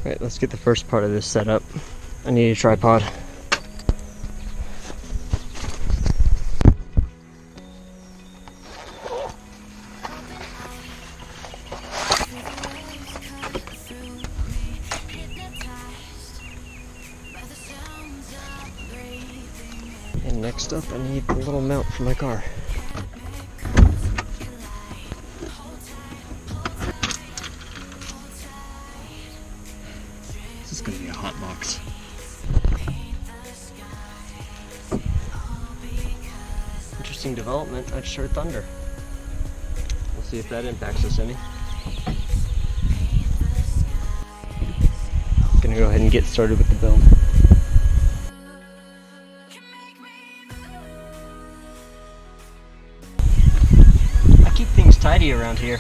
Alright, let's get the first part of this set up. I need a tripod. And next up, I need a little mount for my car. This is gonna be a hot box. Interesting development. I just heard thunder. We'll see if that impacts us any. Gonna go ahead and get started with the build. I keep things tidy around here.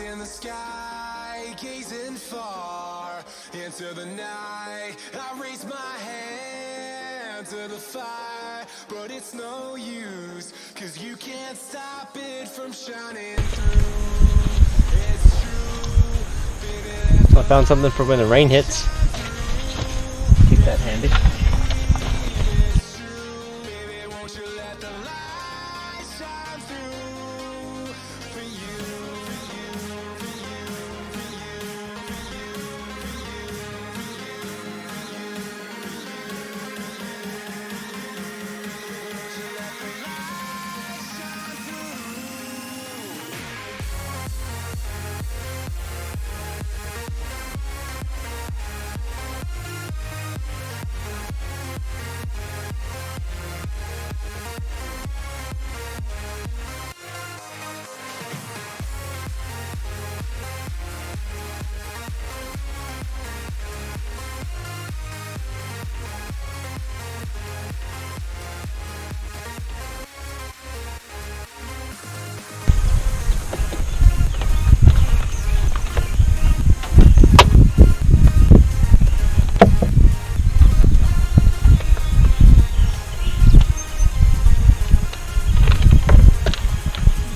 In the sky, gazing far into the night, I raise my hand to the fire, but it's no use, 'cause you can't stop it from shining through. It's true, baby. I found something for when the rain hits. Keep that handy.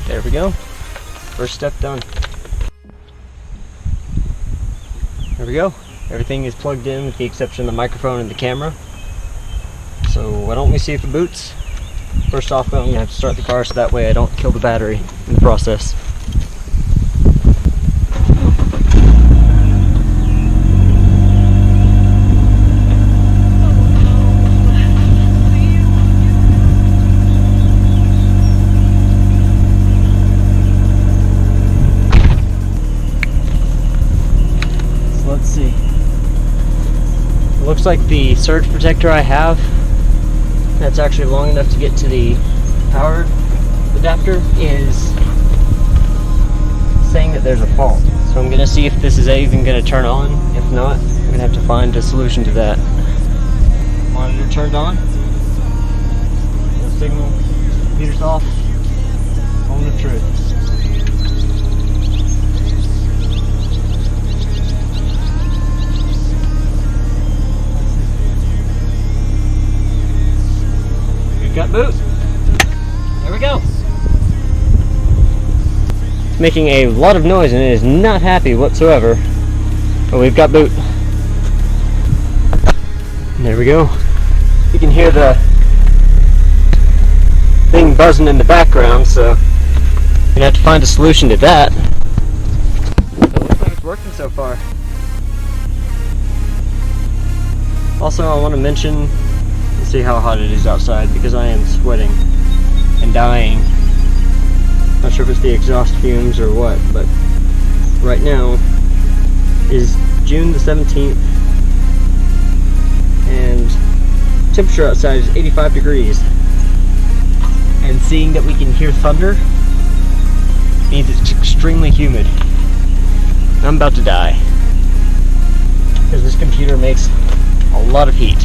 There we go. First step done. There we go. Everything is plugged in with the exception of the microphone and the camera. So why don't we see if it boots? First off, I'm going to have to start the car so that way I don't kill the battery in the process. So let's see. It looks like the surge protector I have, that's actually long enough to get to the power adapter, is saying that there's a fault. So I'm gonna see if this is even gonna turn on. If not, I'm gonna have to find a solution to that. Monitor turned on. No signal. Computer's off. Moment of truth. Got boot. There we go. It's making a lot of noise and it is not happy whatsoever. But we've got boot. And there we go. You can hear the thing buzzing in the background, so we're gonna have to find a solution to that. So it looks like it's working so far. Also, I want to mention, see how hot it is outside because I am sweating and dying. Not sure if it's the exhaust fumes or what, but right now is June the 17th and temperature outside is 85 degrees. And seeing that we can hear thunder means it's extremely humid. I'm about to die because this computer makes a lot of heat.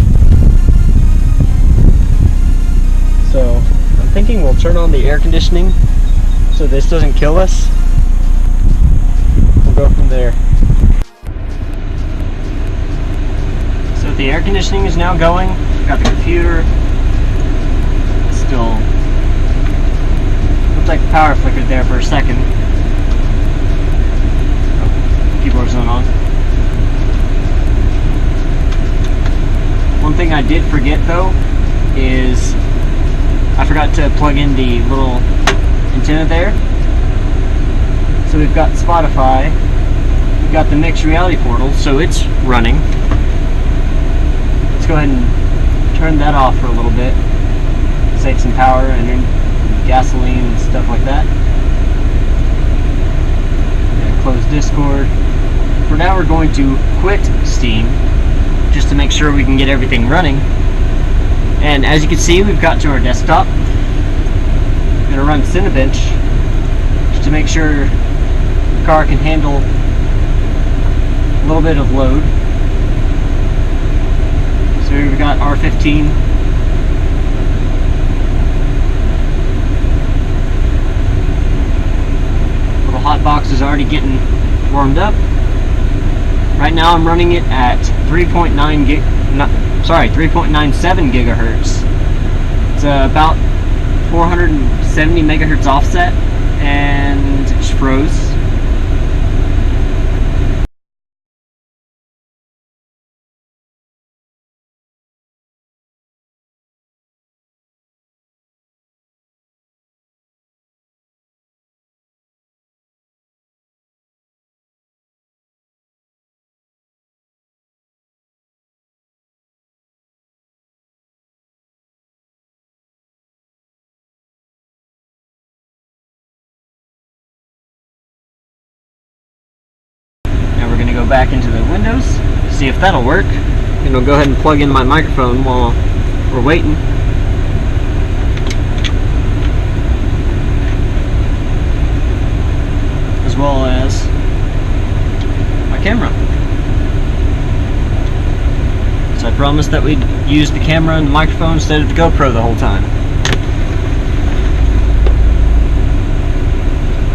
So I'm thinking we'll turn on the air conditioning so this doesn't kill us. We'll go from there. So the air conditioning is now going. Got the computer. Still looks like the power flickered there for a second. Oh, keyboard's not on. One thing I did forget though is I forgot to plug in the little antenna there. So we've got Spotify, we've got the mixed reality portal, so it's running. Let's go ahead and turn that off for a little bit, save some power and gasoline and stuff like that. And close Discord. For now we're going to quit Steam, just to make sure we can get everything running. And as you can see, we've got to our desktop. I'm going to run Cinebench just to make sure the car can handle a little bit of load. So here we've got R15. Little hot box is already getting warmed up. Right now I'm running it at 3.97 gigahertz. It's about 470 megahertz offset, and it just froze. Go back into the windows, see if that'll work, and I'll go ahead and plug in my microphone while we're waiting. As well as my camera. So I promised that we'd use the camera and the microphone instead of the GoPro the whole time.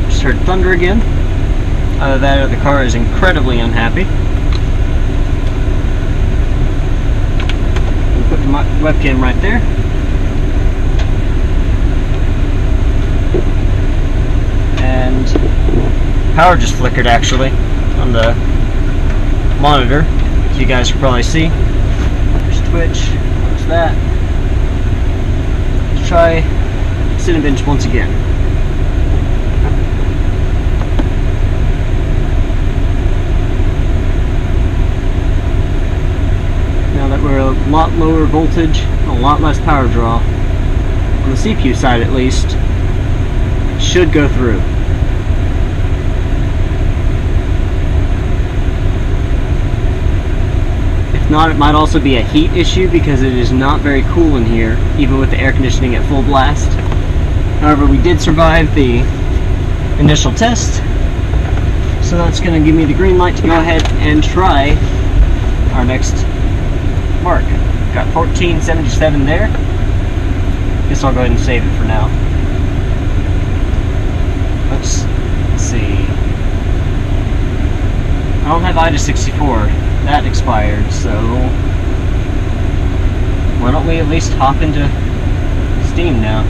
Just heard thunder again. Either that or the car is incredibly unhappy. I'll put the webcam right there. And power just flickered actually on the monitor, as you guys can probably see. There's Twitch, there's that. Let's try Cinebench once again. Now that we're a lot lower voltage, a lot less power draw, on the CPU side at least, it should go through. If not, it might also be a heat issue because it is not very cool in here, even with the air conditioning at full blast. However, we did survive the initial test, so that's going to give me the green light to go ahead and try our next mark. Got 1477 there. Guess I'll go ahead and save it for now. Let's see. I don't have IDA 64. That expired, so why don't we at least hop into Steam now?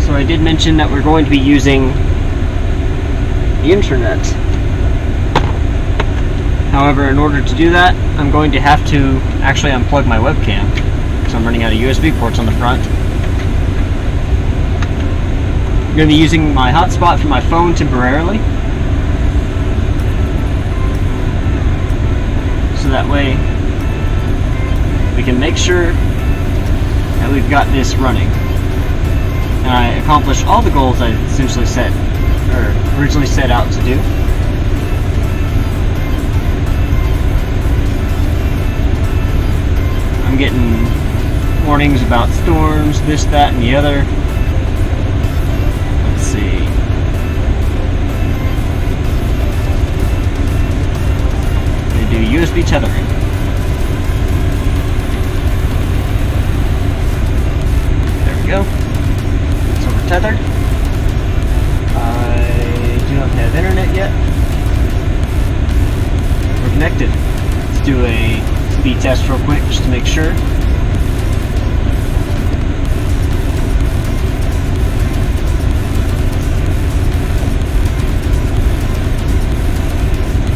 So I did mention that we're going to be using the internet. However, in order to do that, I'm going to have to actually unplug my webcam, because I'm running out of USB ports on the front. I'm going to be using my hotspot from my phone temporarily, so that way we can make sure that we've got this running. And I accomplished all the goals I essentially originally set out to do. I'm getting warnings about storms, this, that, and the other. Let's see. I'm going to do USB tethering. There we go. So we're tethered. I do not have internet yet. We're connected. Let's do a speed test real quick just to make sure.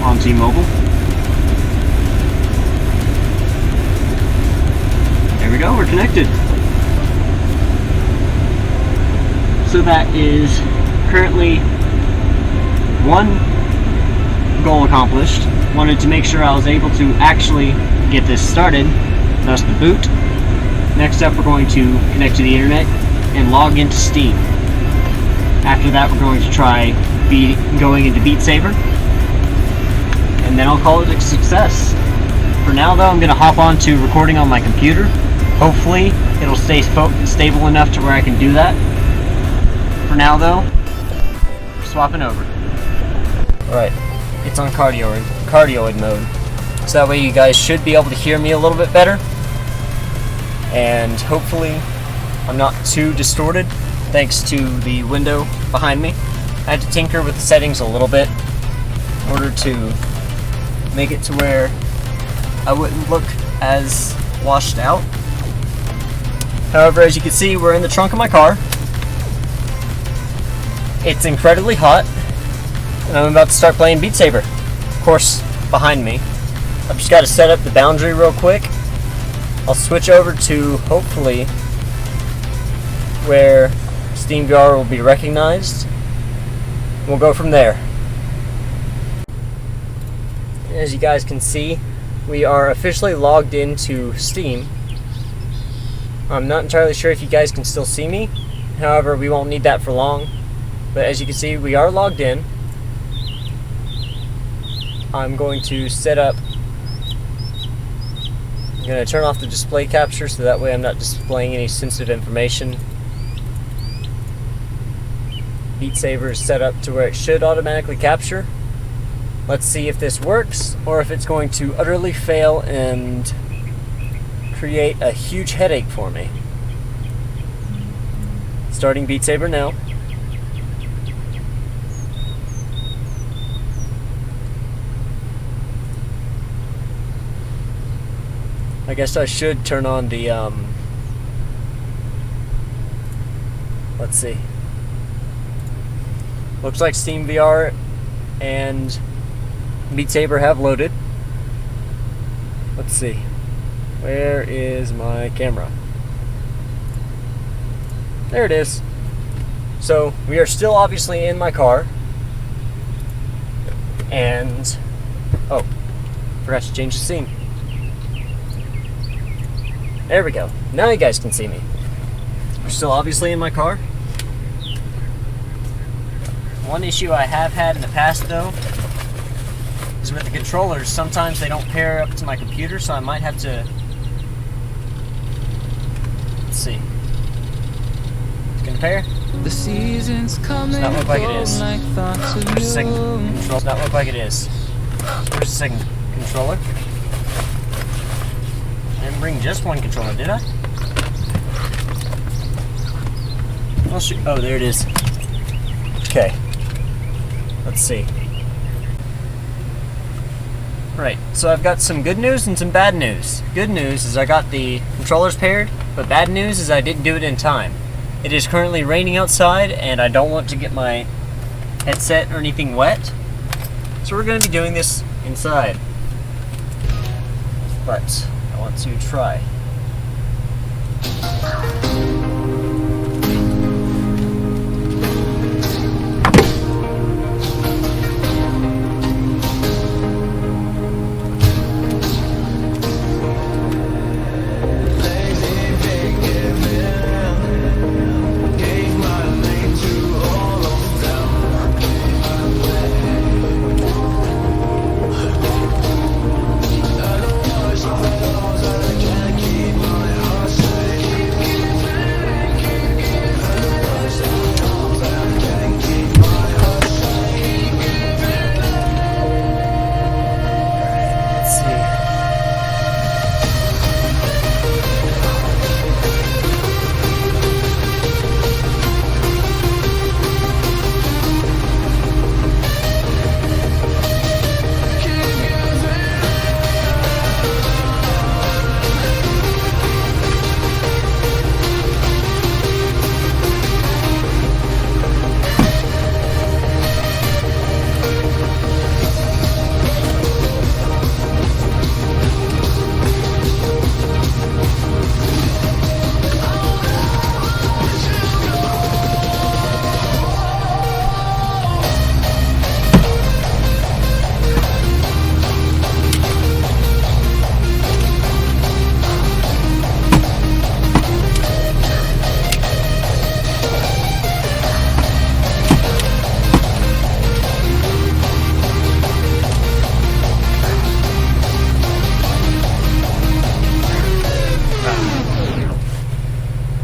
On T-Mobile. There we go, we're connected. So that is currently one goal accomplished. Wanted to make sure I was able to actually get this started, thus the boot. Next up, we're going to connect to the internet and log into Steam. After that, we're going to try going into Beat Saber, and then I'll call it a success. For now though, I'm going to hop on to recording on my computer. Hopefully it'll stay stable enough to where I can do that. For now though, we're swapping over. Alright, it's on cardioid mode. So that way you guys should be able to hear me a little bit better. And hopefully I'm not too distorted thanks to the window behind me. I had to tinker with the settings a little bit in order to make it to where I wouldn't look as washed out. However, as you can see, we're in the trunk of my car. It's incredibly hot, and I'm about to start playing Beat Saber. Of course, behind me. I've just got to set up the boundary real quick. I'll switch over to, hopefully, where SteamVR will be recognized. We'll go from there. As you guys can see, we are officially logged into Steam. I'm not entirely sure if you guys can still see me. However, we won't need that for long. But as you can see, we are logged in. I'm going to set up... I'm going to turn off the display capture so that way I'm not displaying any sensitive information. Beat Saber is set up to where it should automatically capture. Let's see if this works, or if it's going to utterly fail and create a huge headache for me. Starting Beat Saber now. I guess I should turn on the, let's see. Looks like SteamVR and Beat Saber have loaded. Let's see. Where is my camera? There it is. So we are still obviously in my car. And oh, forgot to change the scene. There we go. Now you guys can see me. We're still obviously in my car. One issue I have had in the past though is with the controllers. Sometimes they don't pair up to my computer, so I might have to, let's see. It's gonna pair. The seasons come Does not look like it is. like thoughts of Where's the second you. control? Does not look like it is. Where's the second controller? I didn't bring just one controller, did I? I'll shoot. Oh, there it is. Okay. Let's see. Right, so I've got some good news and some bad news. Good news is I got the controllers paired, but bad news is I didn't do it in time. It is currently raining outside, and I don't want to get my headset or anything wet. So we're going to be doing this inside. But I want to try.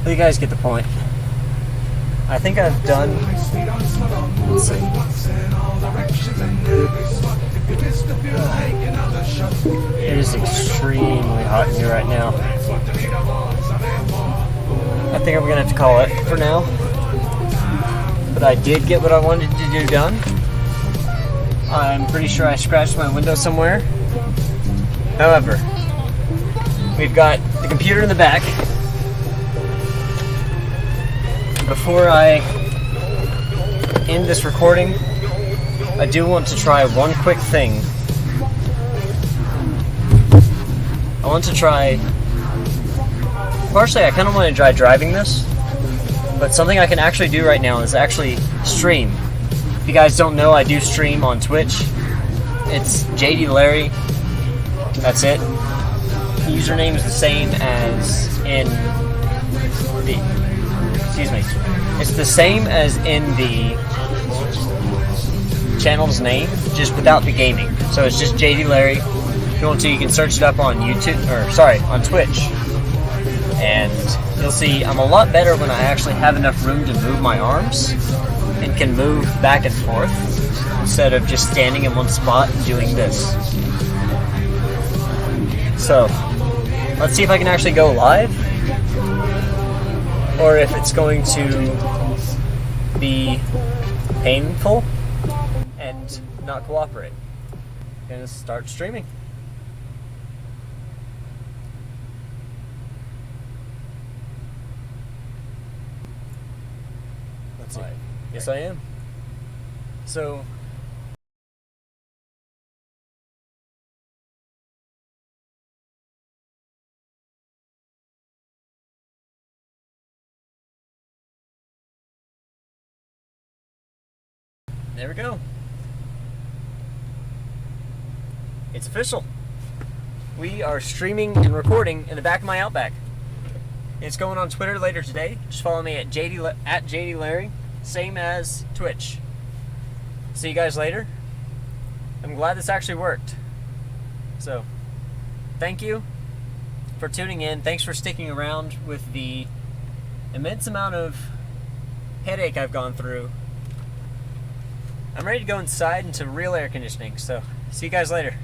You guys get the point. I think I've done. Let's see. It is extremely hot in here right now. I think I'm gonna have to call it for now. But I did get what I wanted to do done. I'm pretty sure I scratched my window somewhere. However, we've got the computer in the back. Before I end this recording, I do want to try one quick thing. I want to try... Partially, I kind of want to try driving this, but something I can actually do right now is actually stream. If you guys don't know, I do stream on Twitch. It's JD Larry. That's it. The username is the same as in the... Excuse me. It's the same as in the channel's name, just without the gaming. So it's just JD Larry. If you want to, you can search it up on YouTube, or sorry, on Twitch. And you'll see I'm a lot better when I actually have enough room to move my arms and can move back and forth instead of just standing in one spot and doing this. So, let's see if I can actually go live, or if it's going to be painful and not cooperate. I'm gonna start streaming. Let's see. Yes, I am. So there we go. It's official. We are streaming and recording in the back of my Outback. It's going on Twitter later today. Just follow me at JD Larry, same as Twitch. See you guys later. I'm glad this actually worked. So, thank you for tuning in. Thanks for sticking around with the immense amount of headache I've gone through. I'm ready to go inside into real air conditioning. So, see you guys later.